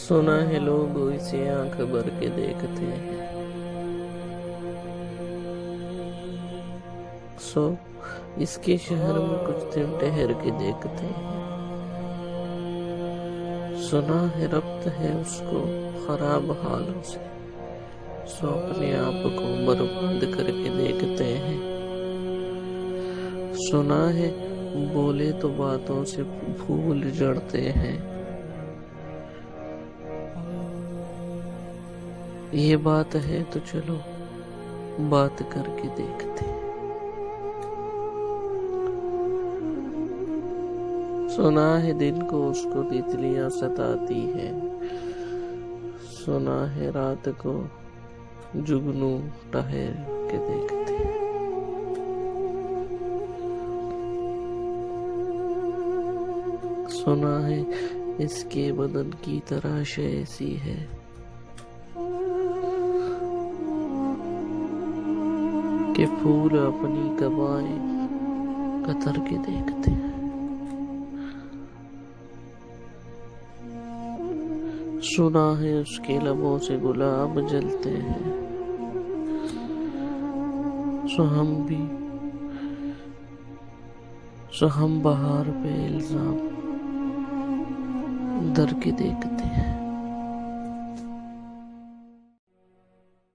सुना है लोग इसे आंख भर के देखते हैं। सो इसके शहर में कुछ दिन ठहर के देखते हैं। सुना है रब्त है उसको खराब हालों से। सो अपने आप को बर्बाद करके देखते हैं। सुना है बोले तो बातों से फूल जड़ते हैं। ये बात है तो चलो बात करके देखते हैं। सुना है दिन को उसको तितलियां सताती है। सुना है रात को जुगनू ठहर के देखते हैं। सुना है इसके बदन की तराश ऐसी है कि फूल अपनी कबाएं कतर के देखते हैं। सुना है उसके लबों से गुलाब जलते हैं। सो हम बहार पे इल्जाम दर के देखते हैं।